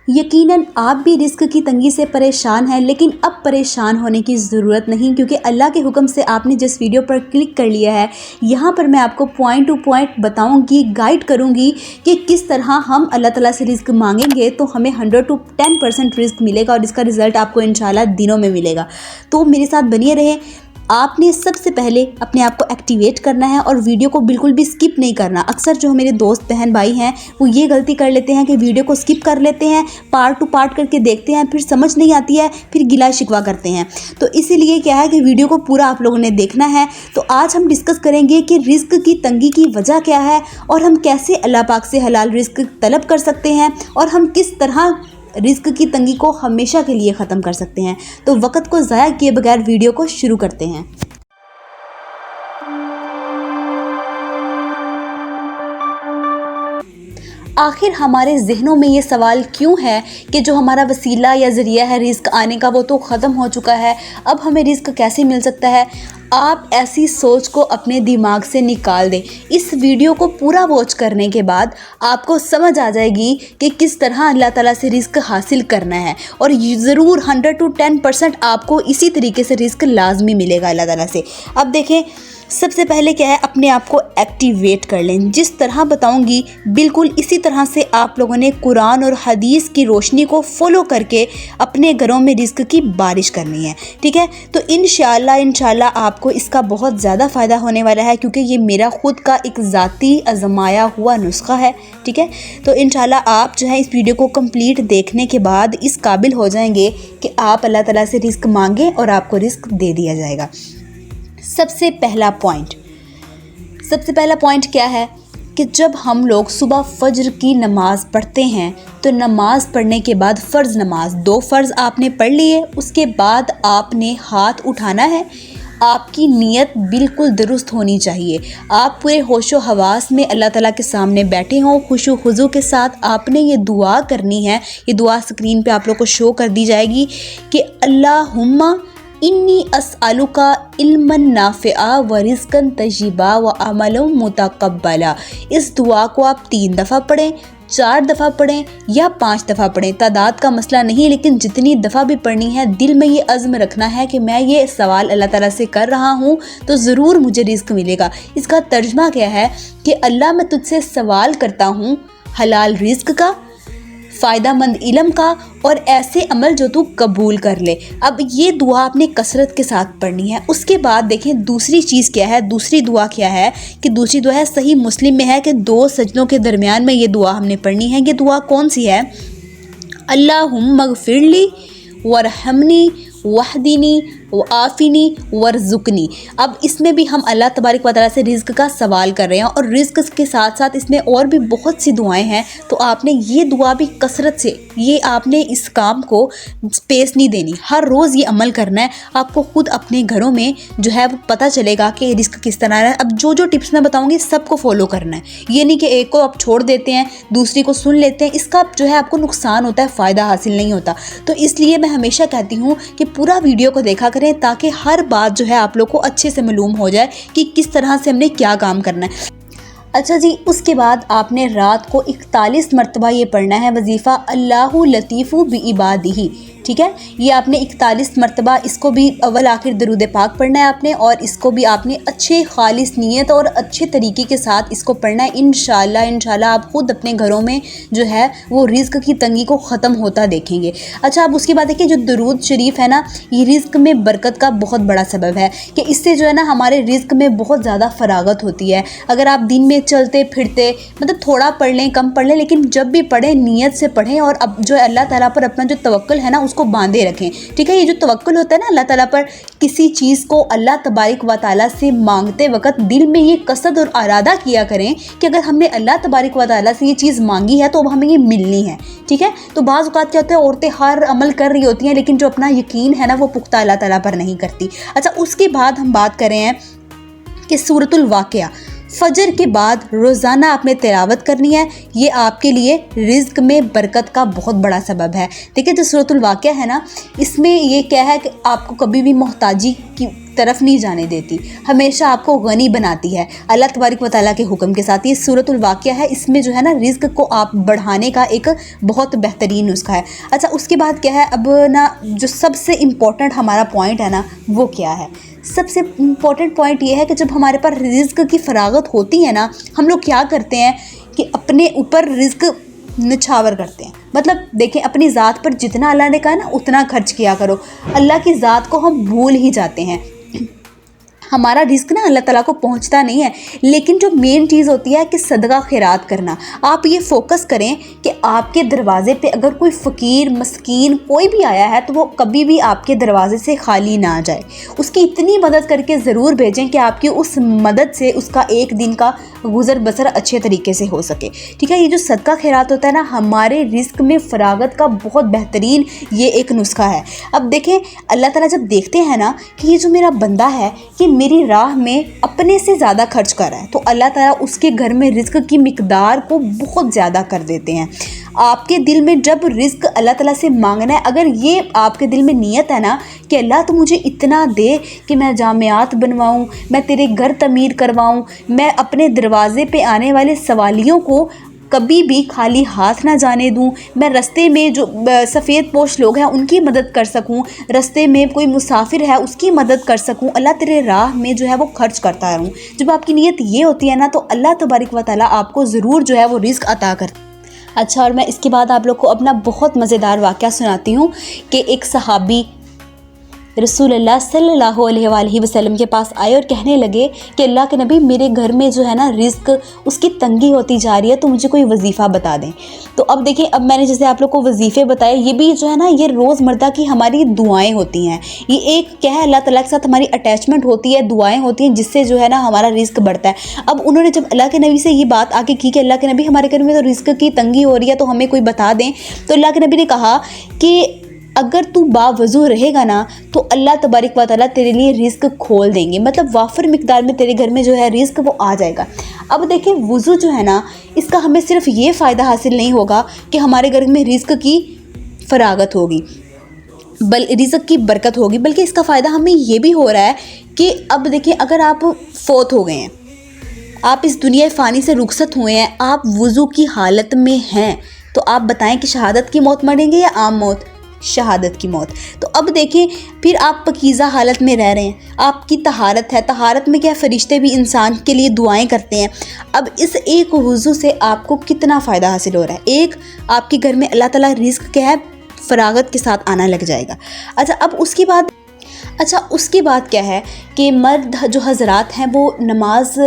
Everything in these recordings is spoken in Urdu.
یقیناً آپ بھی رزق کی تنگی سے پریشان ہیں، لیکن اب پریشان ہونے کی ضرورت نہیں، کیونکہ اللہ کے حکم سے آپ نے جس ویڈیو پر کلک کر لیا ہے، یہاں پر میں آپ کو پوائنٹ ٹو پوائنٹ بتاؤں گی، گائیڈ کروں گی کہ کس طرح ہم اللہ تعالیٰ سے رزق مانگیں گے تو ہمیں 100 to 10% رزق ملے گا، اور اس کا رزلٹ آپ کو انشاءاللہ دنوں میں ملے گا۔ تو میرے ساتھ بنیے رہیں۔ آپ نے سب سے پہلے اپنے آپ کو ایکٹیویٹ کرنا ہے اور ویڈیو کو بالکل بھی سکپ نہیں کرنا۔ اکثر جو میرے دوست بہن بھائی ہیں وہ یہ غلطی کر لیتے ہیں کہ ویڈیو کو سکپ کر لیتے ہیں، پارٹ ٹو پارٹ کر کے دیکھتے ہیں، پھر سمجھ نہیں آتی ہے، پھر گلا شکوہ کرتے ہیں۔ تو اسی لیے کیا ہے کہ ویڈیو کو پورا آپ لوگوں نے دیکھنا ہے۔ تو آج ہم ڈسکس کریں گے کہ رزق کی تنگی کی وجہ کیا ہے، اور ہم کیسے اللہ پاک سے حلال رزق طلب کر سکتے ہیں، اور ہم کس طرح رزق کی تنگی کو ہمیشہ کے لیے ختم کر سکتے ہیں۔ تو وقت کو ضائع کیے بغیر ویڈیو کو شروع کرتے ہیں۔ آخر ہمارے ذہنوں میں یہ سوال کیوں ہے کہ جو ہمارا وسیلہ یا ذریعہ ہے رزق آنے کا وہ تو ختم ہو چکا ہے، اب ہمیں رزق کیسے مل سکتا ہے؟ آپ ایسی سوچ کو اپنے دماغ سے نکال دیں۔ اس ویڈیو کو پورا واچ کرنے کے بعد آپ کو سمجھ آ جائے گی کہ کس طرح اللہ تعالیٰ سے رزق حاصل کرنا ہے، اور ضرور 100 to 10% آپ کو اسی طریقے سے رزق لازمی ملے گا اللہ تعالیٰ سے۔ اب دیکھیں، سب سے پہلے کیا ہے، اپنے آپ کو ایکٹیویٹ کر لیں۔ جس طرح بتاؤں گی بالکل اسی طرح سے آپ لوگوں نے قرآن اور حدیث کی روشنی کو فالو کر کے اپنے گھروں میں رزق کی بارش کرنی ہے، ٹھیک ہے؟ تو انشاءاللہ آپ کو اس کا بہت زیادہ فائدہ ہونے والا ہے، کیونکہ یہ میرا خود کا ایک ذاتی آزمایا ہوا نسخہ ہے، ٹھیک ہے؟ تو انشاءاللہ آپ جو ہے اس ویڈیو کو کمپلیٹ دیکھنے کے بعد اس قابل ہو جائیں گے کہ آپ اللہ تعالیٰ سے رزق مانگیں اور آپ کو رزق دے دیا جائے گا۔ سب سے پہلا پوائنٹ کیا ہے کہ جب ہم لوگ صبح فجر کی نماز پڑھتے ہیں تو نماز پڑھنے کے بعد فرض نماز 2 فرض آپ نے پڑھ لیے، اس کے بعد آپ نے ہاتھ اٹھانا ہے۔ آپ کی نیت بالکل درست ہونی چاہیے، آپ پورے ہوش و حواس میں اللہ تعالیٰ کے سامنے بیٹھے ہوں، خوش و خضوع کے ساتھ آپ نے یہ دعا کرنی ہے۔ یہ دعا سکرین پہ آپ لوگ کو شو کر دی جائے گی کہ اللہم انی اسألک علما نافعا و رزقا طیبا و عملا متقبلا۔ اس دعا کو آپ 3 دفعہ پڑھیں، 4 دفعہ پڑھیں یا 5 دفعہ پڑھیں، تعداد کا مسئلہ نہیں، لیکن جتنی دفعہ بھی پڑھنی ہے دل میں یہ عزم رکھنا ہے کہ میں یہ سوال اللہ تعالیٰ سے کر رہا ہوں تو ضرور مجھے رزق ملے گا۔ اس کا ترجمہ کیا ہے کہ اللہ میں تجھ سے سوال کرتا ہوں حلال رزق کا، فائدہ مند علم کا، اور ایسے عمل جو تو قبول کر لے۔ اب یہ دعا آپ نے کثرت کے ساتھ پڑھنی ہے۔ اس کے بعد دیکھیں دوسری چیز کیا ہے، دوسری دعا کیا ہے کہ دوسری دعا ہے، صحیح مسلم میں ہے کہ 2 سجدوں کے درمیان میں یہ دعا ہم نے پڑھنی ہے۔ یہ دعا کون سی ہے؟ اللہم اغفر لی وارحمنی واہدنی وعافنی وارزقنی۔ اب اس میں بھی ہم اللہ تبارک و تعالیٰ سے رزق کا سوال کر رہے ہیں، اور رزق کے ساتھ ساتھ اس میں اور بھی بہت سی دعائیں ہیں، تو آپ نے یہ دعا بھی کثرت سے، یہ آپ نے اس کام کو سپیس نہیں دینی، ہر روز یہ عمل کرنا ہے۔ آپ کو خود اپنے گھروں میں جو ہے وہ پتہ چلے گا کہ رزق کس طرح ہے۔ اب جو ٹپس میں بتاؤں گی سب کو فالو کرنا ہے، یہ نہیں کہ ایک کو آپ چھوڑ دیتے ہیں دوسری کو سن لیتے ہیں، اس کا جو ہے آپ کو نقصان ہوتا ہے، فائدہ حاصل نہیں ہوتا۔ تو اس لیے میں ہمیشہ کہتی ہوں کہ پورا ویڈیو کو دیکھا کریں تاکہ ہر بات جو ہے آپ لوگ کو اچھے سے معلوم ہو جائے کہ کس طرح سے ہم نے کیا کام کرنا ہے۔ اچھا جی، اس کے بعد آپ نے رات کو 41 مرتبہ یہ پڑھنا ہے وظیفہ اللہ لطیف بعبادہ، ٹھیک ہے؟ یہ آپ نے 41 مرتبہ اس کو بھی اول آخر درود پاک پڑھنا ہے آپ نے، اور اس کو بھی آپ نے اچھے خالص نیت اور اچھے طریقے کے ساتھ اس کو پڑھنا ہے۔ انشاءاللہ آپ خود اپنے گھروں میں جو ہے وہ رزق کی تنگی کو ختم ہوتا دیکھیں گے۔ اچھا، اب اس کے بعد دیکھیں جو درود شریف ہے نا، یہ رزق میں برکت کا بہت بڑا سبب ہے کہ اس سے جو ہے نا ہمارے رزق میں بہت زیادہ فراغت ہوتی ہے۔ اگر آپ دن میں چلتے پھرتے مطلب تھوڑا پڑھ لیں، کم پڑھ لیں، لیکن جب بھی پڑھیں نیت سے پڑھیں، اور اب جو ہے اللہ تعالیٰ پر اپنا جو توکل ہے نا اس کو باندھے رکھیں، ٹھیک ہے؟ یہ جو توکل ہوتا ہے نا اللہ تعالیٰ پر، کسی چیز کو اللہ تبارک و تعالیٰ سے مانگتے وقت دل میں یہ قصد اور ارادہ کیا کریں کہ اگر ہم نے اللہ تبارک و تعالیٰ سے یہ چیز مانگی ہے تو اب ہمیں یہ ملنی ہے، ٹھیک ہے؟ تو بعض اوقات کیا ہوتا ہے، عورتیں ہر عمل کر رہی ہوتی ہیں لیکن جو اپنا یقین ہے نا وہ پختہ اللہ تعالیٰ پر نہیں کرتی۔ اچھا، اس کے بعد ہم بات کر رہے ہیں کہ سورۃ الواقعہ فجر کے بعد روزانہ آپ نے تلاوت کرنی ہے، یہ آپ کے لیے رزق میں برکت کا بہت بڑا سبب ہے۔ دیکھیں جو سورۃ الواقعہ ہے نا، اس میں یہ کیا ہے کہ آپ کو کبھی بھی محتاجی کی طرف نہیں جانے دیتی، ہمیشہ آپ کو غنی بناتی ہے اللہ تبارک و تعالیٰ کے حکم کے ساتھ۔ یہ سورۃ الواقعہ ہے، اس میں جو ہے نا رزق کو آپ بڑھانے کا ایک بہت بہترین نسخہ ہے۔ اچھا اس کے بعد کیا ہے، اب نا جو سب سے امپورٹنٹ ہمارا پوائنٹ ہے نا، وہ کیا ہے؟ سب سے امپورٹنٹ پوائنٹ یہ ہے کہ جب ہمارے پاس رزق کی فراغت ہوتی ہے نا، ہم لوگ کیا کرتے ہیں کہ اپنے اوپر رزق نچھاور کرتے ہیں۔ مطلب دیکھیں اپنی ذات پر جتنا اللہ نے کہا ہے نا اتنا خرچ کیا کرو، اللہ کی ذات کو ہم بھول ہی جاتے ہیں۔ ہمارا رزق نا اللہ تعالیٰ کو پہنچتا نہیں ہے، لیکن جو مین چیز ہوتی ہے کہ صدقہ خیرات کرنا۔ آپ یہ فوکس کریں کہ آپ کے دروازے پہ اگر کوئی فقیر مسکین کوئی بھی آیا ہے تو وہ کبھی بھی آپ کے دروازے سے خالی نہ جائے، اس کی اتنی مدد کر کے ضرور بھیجیں کہ آپ کی اس مدد سے اس کا ایک دن کا گزر بسر اچھے طریقے سے ہو سکے، ٹھیک ہے۔ یہ جو صدقہ خیرات ہوتا ہے نا، ہمارے رزق میں فراغت کا بہت بہترین یہ ایک نسخہ ہے۔ اب دیکھیں اللہ تعالیٰ جب دیکھتے ہیں نا کہ یہ جو میرا بندہ ہے کہ میری راہ میں اپنے سے زیادہ خرچ کر رہا ہے، تو اللہ تعالیٰ اس کے گھر میں رزق کی مقدار کو بہت زیادہ کر دیتے ہیں۔ آپ کے دل میں جب رزق اللہ تعالیٰ سے مانگنا ہے، اگر یہ آپ کے دل میں نیت ہے نا کہ اللہ تو مجھے اتنا دے کہ میں جامعات بنواؤں، میں تیرے گھر تعمیر کرواؤں، میں اپنے دروازے پہ آنے والے سوالیوں کو کبھی بھی خالی ہاتھ نہ جانے دوں، میں رستے میں جو سفید پوش لوگ ہیں ان کی مدد کر سکوں، رستے میں کوئی مسافر ہے اس کی مدد کر سکوں، اللہ تیرے راہ میں جو ہے وہ خرچ کرتا رہوں۔ جب آپ کی نیت یہ ہوتی ہے نا تو اللہ تبارک و تعالیٰ آپ کو ضرور جو ہے وہ رزق عطا کرتا ہے۔ اچھا، اور میں اس کے بعد آپ لوگ کو اپنا بہت مزیدار واقعہ سناتی ہوں کہ ایک صحابی رسول اللہ صلی اللہ علیہ وآلہ وسلم کے پاس آئے اور کہنے لگے کہ اللہ کے نبی میرے گھر میں جو ہے نا رزق اس کی تنگی ہوتی جا رہی ہے، تو مجھے کوئی وظیفہ بتا دیں۔ تو اب دیکھیں، اب میں نے جیسے آپ لوگ کو وظیفے بتائے، یہ بھی جو ہے نا یہ روزمرہ کی ہماری دعائیں ہوتی ہیں، یہ ایک کیا ہے اللہ تعالیٰ کے ساتھ ہماری اٹیچمنٹ ہوتی ہے، دعائیں ہوتی ہیں جس سے جو ہے نا ہمارا رزق بڑھتا ہے۔ اب انہوں نے جب اللہ کے نبی سے یہ بات آگے کی کہ اللہ کے نبی ہمارے گھر میں تو رزق کی تنگی ہو رہی ہے تو ہمیں کوئی بتا دیں، تو اللہ کے نبی نے کہا کہ اگر تو باوضو رہے گا نا تو اللہ تبارک و تعالیٰ تیرے لیے رزق کھول دیں گے، مطلب وافر مقدار میں تیرے گھر میں جو ہے رزق وہ آ جائے گا۔ اب دیکھیں وضو جو ہے نا، اس کا ہمیں صرف یہ فائدہ حاصل نہیں ہوگا کہ ہمارے گھر میں رزق کی فراغت ہوگی، رزق کی برکت ہوگی، بلکہ اس کا فائدہ ہمیں یہ بھی ہو رہا ہے کہ اب دیکھیں اگر آپ فوت ہو گئے ہیں، آپ اس دنیا فانی سے رخصت ہوئے ہیں، آپ وضو کی حالت میں ہیں، تو آپ بتائیں کہ شہادت کی موت مریں گے یا عام موت؟ شہادت کی موت۔ تو اب دیکھیں پھر آپ پاکیزہ حالت میں رہ رہے ہیں، آپ کی طہارت ہے، طہارت میں کیا فرشتے بھی انسان کے لیے دعائیں کرتے ہیں۔ اب اس ایک وضو سے آپ کو کتنا فائدہ حاصل ہو رہا ہے، ایک آپ کے گھر میں اللہ تعالیٰ رزق کیا ہے فراغت کے ساتھ آنا لگ جائے گا۔ اچھا اب اس کے بعد کیا ہے کہ مرد جو حضرات ہیں وہ نماز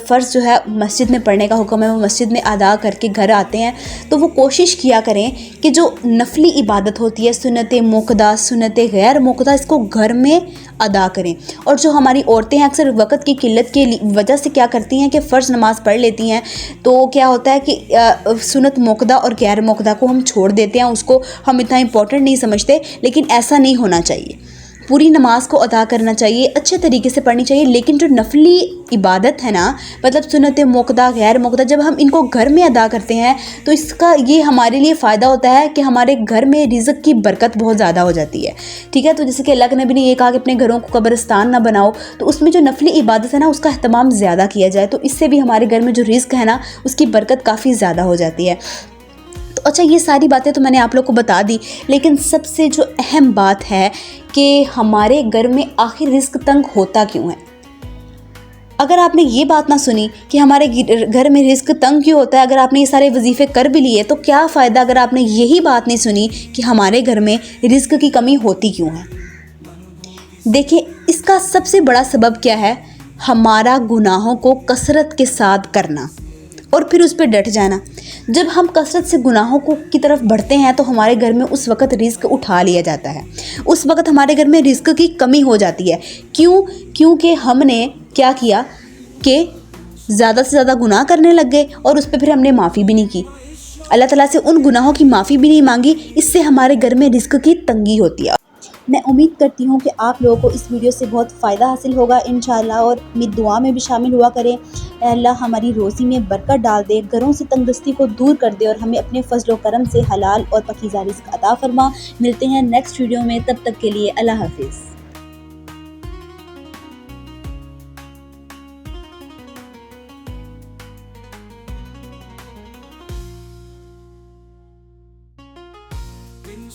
فرض جو ہے مسجد میں پڑھنے کا حکم ہے، وہ مسجد میں ادا کر کے گھر آتے ہیں، تو وہ کوشش کیا کریں کہ جو نفلی عبادت ہوتی ہے، سنت موقدہ، سنت غیر موقدہ، اس کو گھر میں ادا کریں۔ اور جو ہماری عورتیں ہیں اکثر وقت کی قلت کی وجہ سے کیا کرتی ہیں کہ فرض نماز پڑھ لیتی ہیں، تو کیا ہوتا ہے کہ سنت موقدہ اور غیر موقدہ کو ہم چھوڑ دیتے ہیں، اس کو ہم اتنا امپورٹنٹ نہیں سمجھتے، لیکن ایسا نہیں ہونا چاہیے۔ پوری نماز کو ادا کرنا چاہیے، اچھے طریقے سے پڑھنی چاہیے، لیکن جو نفلی عبادت ہے نا، مطلب سنت موقدہ غیر موقدہ، جب ہم ان کو گھر میں ادا کرتے ہیں تو اس کا یہ ہمارے لیے فائدہ ہوتا ہے کہ ہمارے گھر میں رزق کی برکت بہت زیادہ ہو جاتی ہے، ٹھیک ہے۔ تو جیسے کہ اللہ کے نبی نے یہ کہا کہ اپنے گھروں کو قبرستان نہ بناؤ، تو اس میں جو نفلی عبادت ہے نا اس کا اہتمام زیادہ کیا جائے، تو اس سے بھی ہمارے گھر میں جو رزق ہے نا اس کی برکت کافی زیادہ ہو جاتی ہے۔ تو اچھا یہ ساری باتیں تو میں نے آپ لوگ کو بتا دی، لیکن سب سے جو اہم بات ہے کہ ہمارے گھر میں آخر رزق تنگ ہوتا کیوں ہے؟ اگر آپ نے یہ بات نہ سنی کہ ہمارے گھر میں رزق تنگ کیوں ہوتا ہے، اگر آپ نے یہ سارے وظیفے کر بھی لیے تو کیا فائدہ اگر آپ نے یہی بات نہیں سنی کہ ہمارے گھر میں رزق کی کمی ہوتی کیوں ہے؟ دیکھیں اس کا سب سے بڑا سبب کیا ہے؟ ہمارا گناہوں کو کثرت کے ساتھ کرنا اور پھر اس پہ ڈٹ جانا۔ جب ہم کثرت سے گناہوں کی طرف بڑھتے ہیں تو ہمارے گھر میں اس وقت رزق اٹھا لیا جاتا ہے، اس وقت ہمارے گھر میں رزق کی کمی ہو جاتی ہے۔ کیونکہ ہم نے کیا کیا کہ زیادہ سے زیادہ گناہ کرنے لگ گئے اور اس پہ پھر ہم نے معافی بھی نہیں کی، اللہ تعالیٰ سے ان گناہوں کی معافی بھی نہیں مانگی، اس سے ہمارے گھر میں رزق کی تنگی ہوتی ہے۔ میں امید کرتی ہوں کہ آپ لوگوں کو اس ویڈیو سے بہت فائدہ حاصل ہوگا انشاءاللہ، اور میری دعا میں بھی شامل ہوا کریں۔ اے اللہ ہماری روزی میں برکت ڈال دے، گھروں سے تنگدستی کو دور کر دے، اور ہمیں اپنے فضل و کرم سے حلال اور پاکیزہ رزق عطا فرما۔ ملتے ہیں نیکسٹ ویڈیو میں، تب تک کے لیے اللہ حافظ۔ من